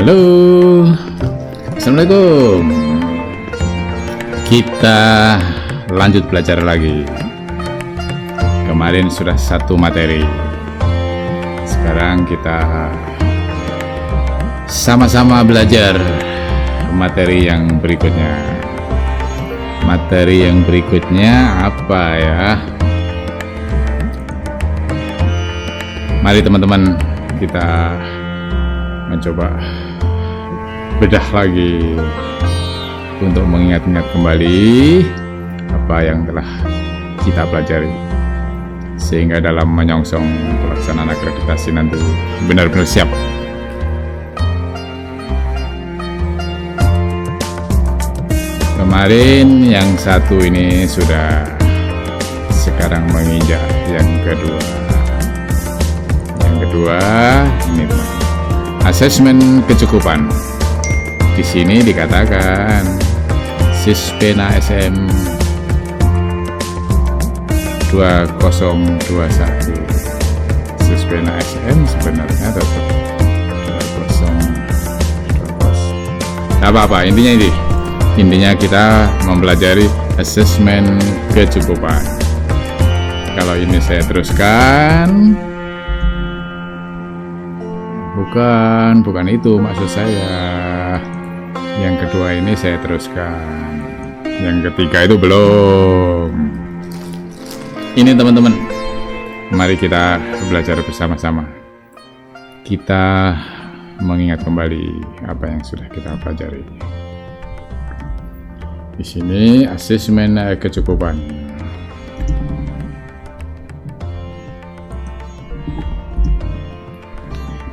Halo, Assalamualaikum. Kita lanjut belajar lagi. Kemarin sudah satu materi. Sekarang kita sama-sama belajar materi yang berikutnya. Materi yang berikutnya apa ya? Mari teman-teman kita mencoba bedah lagi untuk mengingat-ingat kembali apa yang telah kita pelajari, sehingga dalam menyongsong pelaksanaan akreditasi nanti benar-benar siap. Kemarin yang satu ini sudah, sekarang menginjak yang kedua. Yang kedua ini teman, asesmen kecukupan. Di sini dikatakan Sispena SM 2021. Sispena SM sebenarnya tetap 2020. Nah, apa intinya kita mempelajari asesmen kecukupan. Kalau ini saya teruskan, bukan itu maksud saya. Yang kedua ini saya teruskan, yang ketiga itu belum. Ini teman-teman, mari kita belajar bersama-sama. Kita mengingat kembali apa yang sudah kita pelajari. Di sini asesmen kecukupan.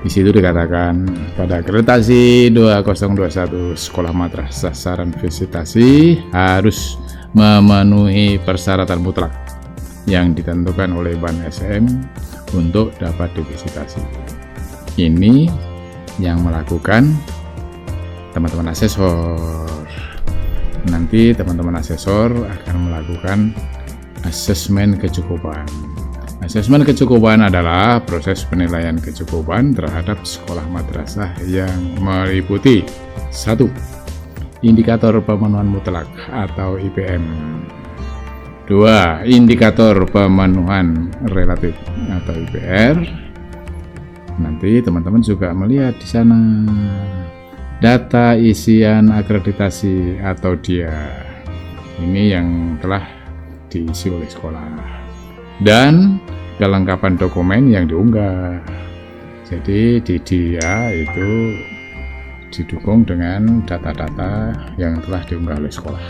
Di situ dikatakan pada akreditasi 2021 sekolah madrasah saran visitasi harus memenuhi persyaratan mutlak yang ditentukan oleh Ban SM untuk dapat divisitasi. Ini yang melakukan teman-teman asesor. Nanti teman-teman asesor akan melakukan asesmen kecukupan. Asesmen kecukupan adalah proses penilaian kecukupan terhadap sekolah madrasah yang meliputi 1. Indikator pemenuhan mutlak atau IPM. 2. Indikator pemenuhan relatif atau IPR. Nanti teman-teman juga melihat di sana data isian akreditasi atau DIA. Ini yang telah diisi oleh sekolah. Dan kelengkapan dokumen yang diunggah. Jadi di dia itu didukung dengan data-data yang telah diunggah oleh sekolah.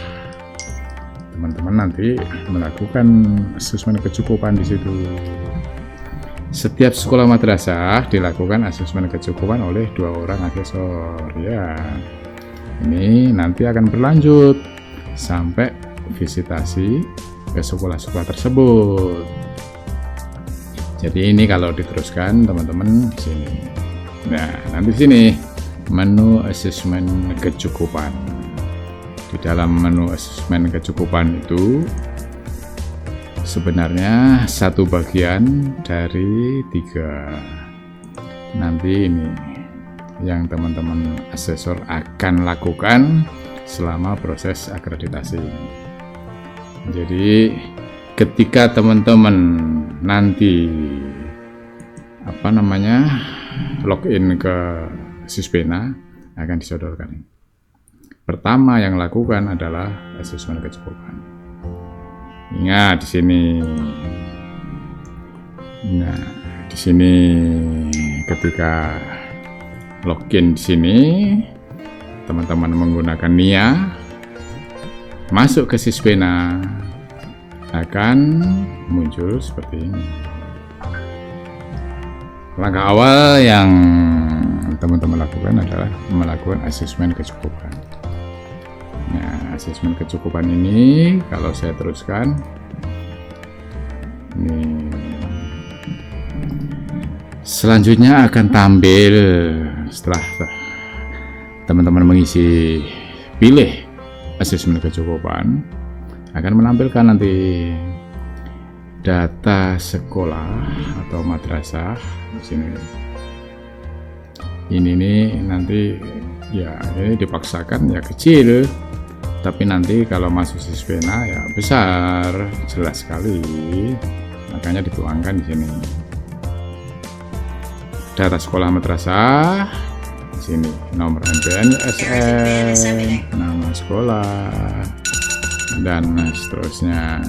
Teman-teman nanti melakukan asesmen kecukupan di situ. Setiap sekolah madrasah dilakukan asesmen kecukupan oleh 2 orang asesor. Ya, ini nanti akan berlanjut sampai visitasi ke sekolah-sekolah tersebut. Jadi ini kalau diteruskan teman-teman di sini. Nah, nanti sini menu asesmen kecukupan. Di dalam menu asesmen kecukupan itu sebenarnya satu bagian dari 3. Nanti ini yang teman-teman asesor akan lakukan selama proses akreditasi. Jadi ketika teman-teman nanti login ke Sispena akan disodorkan. Pertama yang lakukan adalah asesmen kecukupan. Ingat di sini. Nah, di sini ketika login di sini teman-teman menggunakan NIA, masuk ke Sispena akan muncul seperti ini. Langkah awal yang teman-teman lakukan adalah melakukan asesmen kecukupan. Nah, asesmen kecukupan ini kalau saya teruskan, ini selanjutnya akan tampil setelah teman-teman mengisi pilih asesmen kecukupan, akan menampilkan nanti data sekolah atau madrasah di sini Ini nih nanti ya ini dipaksakan ya kecil, tapi nanti kalau masuk Sispena ya besar, jelas sekali. Makanya dituangkan di sini. Data sekolah madrasah di sini, nomor NPN, SN, nama sekolah, dan seterusnya.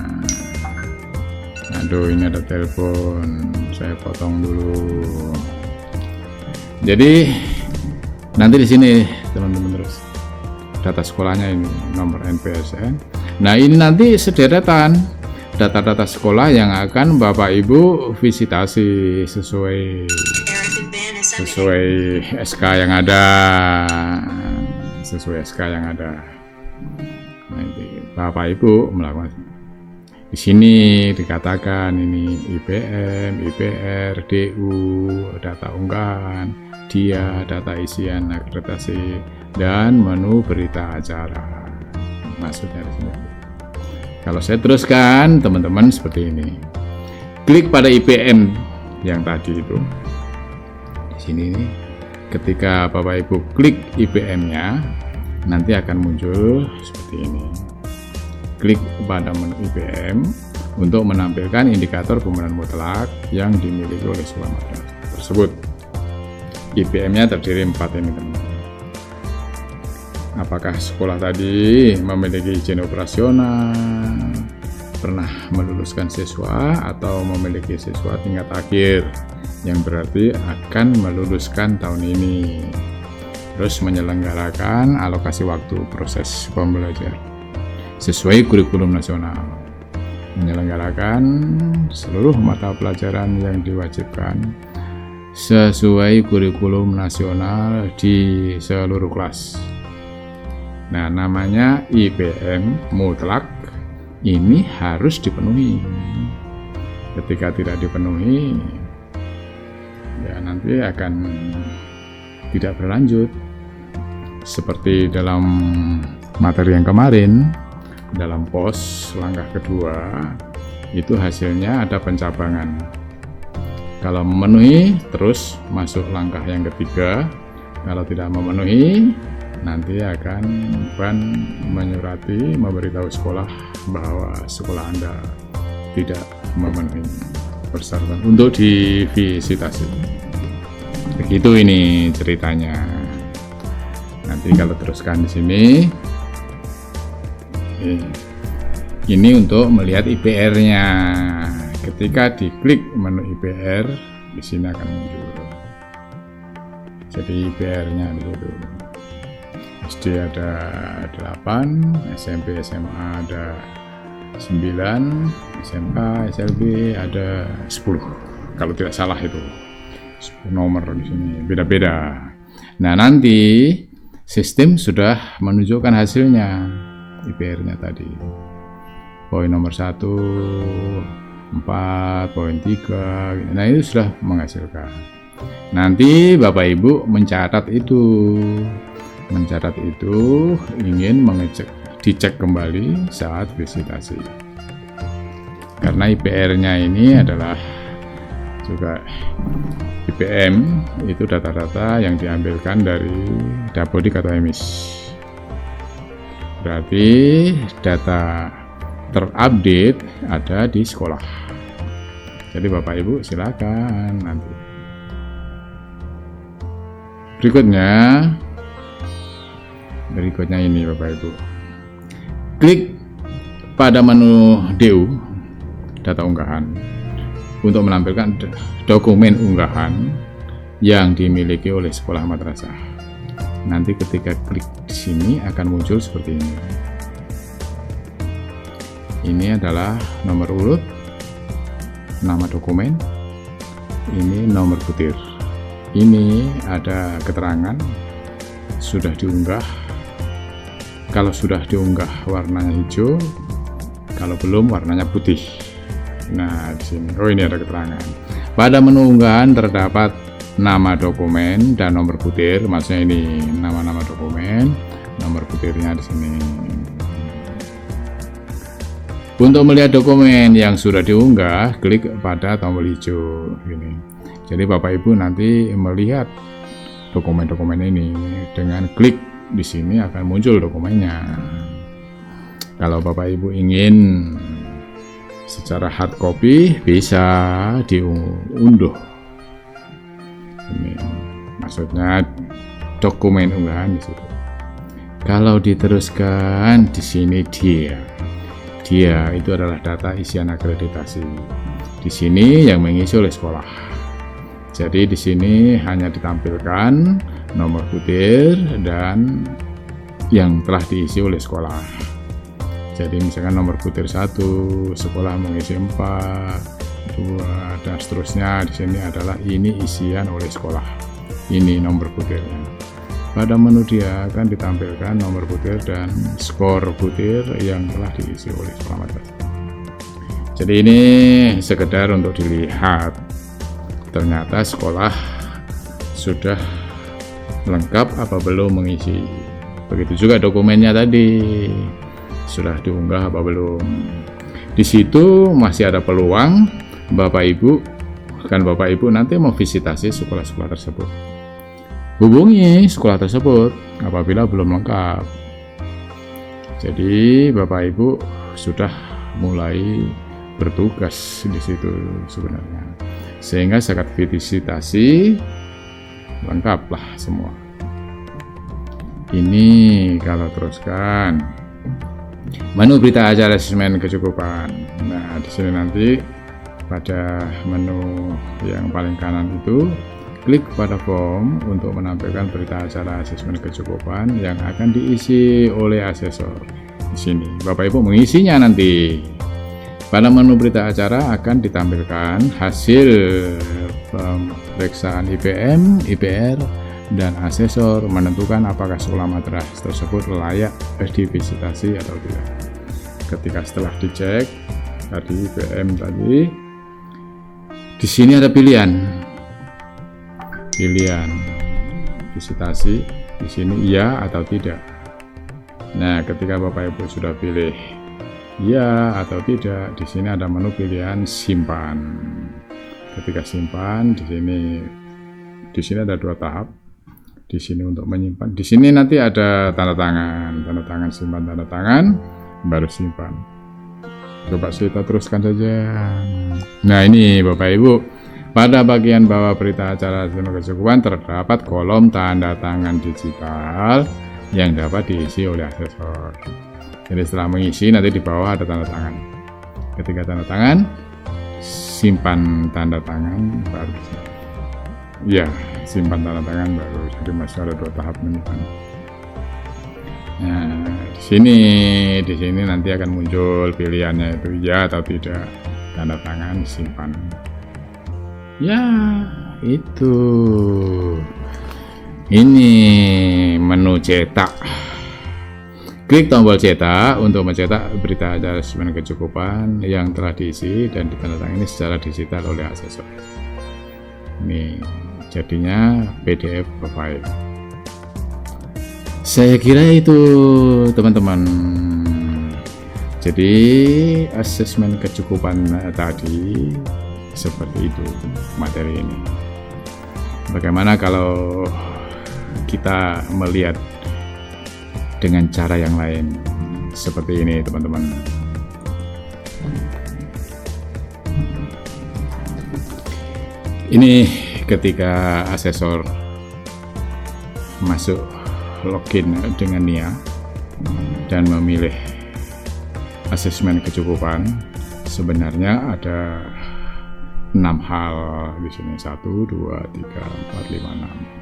Aduh, ini ada telepon, saya potong dulu. Jadi nanti di sini teman-teman terus data sekolahnya ini, nomor NPSN. Nah, ini nanti sederetan data-data sekolah yang akan Bapak Ibu visitasi sesuai SK yang ada, Nanti Bapak Ibu melakukan. Di sini dikatakan ini IPM, IPR, DU, data unggahan, dia, data isian akreditasi, dan menu berita acara. Maksudnya di sini. Kalau saya teruskan, teman-teman seperti ini. Klik pada IPM yang tadi itu. Di sini nih, ketika Bapak Ibu klik IPM-nya, nanti akan muncul seperti ini. Klik pada menu IPM untuk menampilkan indikator pemenuhan mutlak yang dimiliki oleh sekolah madrasah tersebut. IPM-nya terdiri 4 ini, teman-teman. Apakah sekolah tadi memiliki izin operasional, pernah meluluskan siswa, atau memiliki siswa tingkat akhir, yang berarti akan meluluskan tahun ini. Terus menyelenggarakan alokasi waktu proses pembelajaran sesuai kurikulum nasional, menyelenggarakan seluruh mata pelajaran yang diwajibkan sesuai kurikulum nasional di seluruh kelas. Nah, namanya IPM mutlak ini harus dipenuhi. Ketika tidak dipenuhi, ya nanti akan tidak berlanjut. Seperti dalam materi yang kemarin, dalam pos langkah kedua, itu hasilnya ada pencabangan. Kalau memenuhi, terus masuk langkah yang ketiga. Kalau tidak memenuhi, nanti akan menyurati, memberitahu sekolah bahwa sekolah Anda tidak memenuhi persyaratan untuk divisitasi. Begitu ini ceritanya. Nanti kalau teruskan di sini, ini untuk melihat IPR-nya. Ketika diklik menu IPR, di sini akan muncul. Jadi IPR-nya di situ. SD ada 8, SMP SMA ada 9, SMK SLB ada 10. Kalau tidak salah itu 10 nomor di sini, beda-beda. Nah, nanti sistem sudah menunjukkan hasilnya IPR-nya tadi. Poin nomor 1, 4, poin 3. Nah, itu sudah menghasilkan. Nanti Bapak Ibu mencatat itu, ingin dicek kembali saat visitasi. Karena IPR-nya ini adalah juga IPM, itu data-data yang diambilkan dari Dapodik atau EMIS. Berarti data terupdate ada di sekolah. Jadi Bapak Ibu silakan nanti. Berikutnya ini Bapak Ibu. Klik pada menu DU, data unggahan, untuk menampilkan dokumen unggahan yang dimiliki oleh sekolah madrasah. Nanti ketika klik di sini akan muncul seperti ini. Ini adalah nomor urut, nama dokumen, ini nomor butir. Ini ada keterangan sudah diunggah. Kalau sudah diunggah warnanya hijau, kalau belum warnanya putih. Nah, di sini. Oh, ini ada keterangan. Pada menu unggahan terdapat nama dokumen dan nomor butir. Maksudnya ini nama-nama dokumen, nomor butirnya di sini. Untuk melihat dokumen yang sudah diunggah, klik pada tombol hijau ini. Jadi Bapak Ibu nanti melihat dokumen-dokumen ini. Dengan klik di sini akan muncul dokumennya. Kalau Bapak Ibu ingin secara hard copy bisa diunduh. Ini maksudnya dokumen unggahan di situ. Kalau diteruskan di sini dia itu adalah data isian akreditasi. Di sini yang mengisi oleh sekolah. Jadi di sini hanya ditampilkan nomor butir dan yang telah diisi oleh sekolah. Jadi misalkan nomor butir 1, sekolah mengisi 4, 2 dan seterusnya. Di sini adalah ini isian oleh sekolah. Ini nomor butirnya. Pada menu dia akan ditampilkan nomor butir dan skor butir yang telah diisi oleh sekolah madrasah. Jadi ini sekedar untuk dilihat, ternyata sekolah sudah lengkap apa belum mengisi. Begitu juga dokumennya tadi, sudah diunggah apa belum. Di situ masih ada peluang Bapak Ibu nanti mau visitasi sekolah-sekolah tersebut. Hubungi sekolah tersebut apabila belum lengkap. Jadi Bapak Ibu sudah mulai bertugas di situ sebenarnya, sehingga saat visitasi lengkaplah semua. Ini kalau teruskan menu berita acara asesmen kecukupan. Nah, di sini nanti pada menu yang paling kanan itu klik pada form untuk menampilkan berita acara asesmen kecukupan yang akan diisi oleh asesor. Di sini Bapak Ibu mengisinya nanti. Pada menu berita acara akan ditampilkan hasil pemeriksaan IPM, IPR, dan asesor menentukan apakah sekolah madrasah tersebut layak divisitasi atau tidak. Ketika setelah dicek tadi IPM tadi, di sini ada pilihan visitasi, di sini iya atau tidak. Nah, ketika Bapak Ibu sudah pilih iya atau tidak, di sini ada menu pilihan simpan. Ketika simpan, di sini ada 2 tahap. Di sini untuk menyimpan, di sini nanti ada tanda tangan simpan tanda tangan, baru simpan. Coba kita teruskan saja. Nah, ini Bapak Ibu, pada bagian bawah berita acara asesmen kecukupan terdapat kolom tanda tangan digital yang dapat diisi oleh asesor. Jadi setelah mengisi nanti di bawah ada tanda tangan. Ketika tanda tangan, simpan tanda tangan baru. Ya, simpan tanda tangan baru. Jadi masih ada 2 tahap menyimpan. Nah, di sini nanti akan muncul pilihannya itu ya atau tidak, tanda tangan simpan. Ya, itu. Ini menu cetak. Klik tombol cetak untuk mencetak berita acara asesmen kecukupan yang telah diisi dan ditandatangani secara digital oleh asesor. Ini jadinya PDF file. Saya kira itu teman-teman. Jadi asesmen kecukupan tadi seperti itu materi ini. Bagaimana kalau kita melihat dengan cara yang lain seperti ini teman-teman. Ini ketika asesor masuk login dengan NIA dan memilih asesmen kecukupan, sebenarnya ada 6 hal di sini. 1, 2, 3, 4, 5, 6.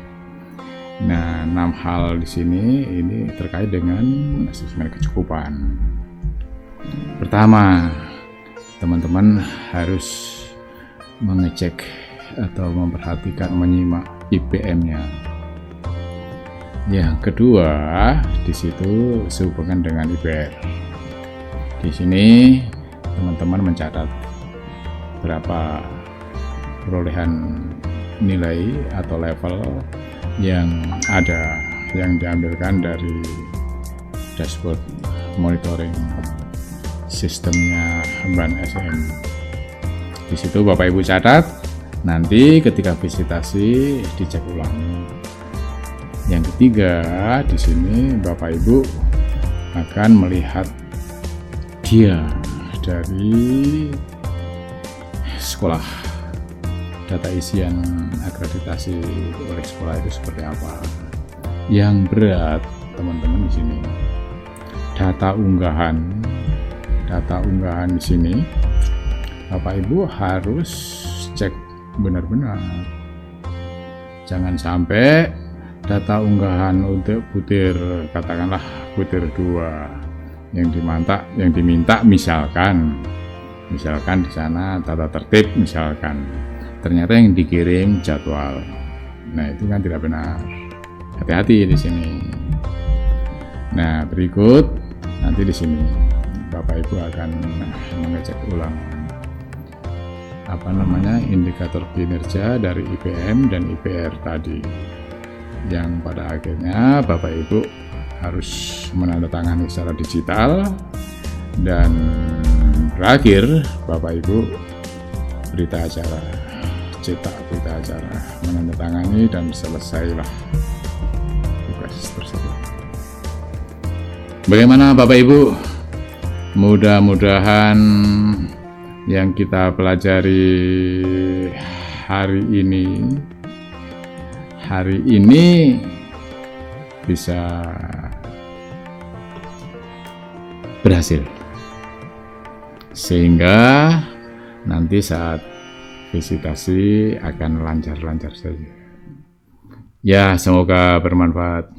Nah, 6 hal di sini ini terkait dengan asesmen kecukupan. Pertama, teman-teman harus mengecek atau memperhatikan, menyimak IPM-nya. Yang kedua, di situ sehubungan dengan IPR. Di sini teman-teman mencatat berapa perolehan nilai atau level yang ada, yang diambilkan dari dashboard monitoring sistemnya BAN SM. Di situ Bapak Ibu catat, nanti ketika visitasi dicek ulang. ketiga, di sini Bapak Ibu akan melihat dia dari sekolah, data isian akreditasi oleh sekolah itu seperti apa. Yang berat teman-teman di sini data unggahan di sini. Bapak Ibu harus cek benar-benar, jangan sampai data unggahan untuk butir, katakanlah butir 2 yang diminta misalkan di sana tata tertib misalkan, ternyata yang dikirim jadwal. Nah, itu kan tidak benar. Hati-hati di sini. Nah, berikut nanti di sini Bapak Ibu akan mengecek ulang indikator kinerja dari IPM dan IPR tadi, yang pada akhirnya Bapak Ibu harus menandatangani secara digital, dan terakhir Bapak Ibu cetak berita acara, menandatangani, dan selesailah tugas tersebut. Bagaimana Bapak Ibu? Mudah-mudahan yang kita pelajari hari ini bisa berhasil, sehingga nanti saat visitasi akan lancar-lancar saja. Ya, semoga bermanfaat.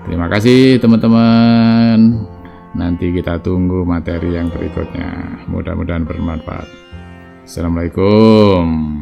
Terima kasih teman-teman. Nanti kita tunggu materi yang berikutnya. Mudah-mudahan bermanfaat. Assalamualaikum.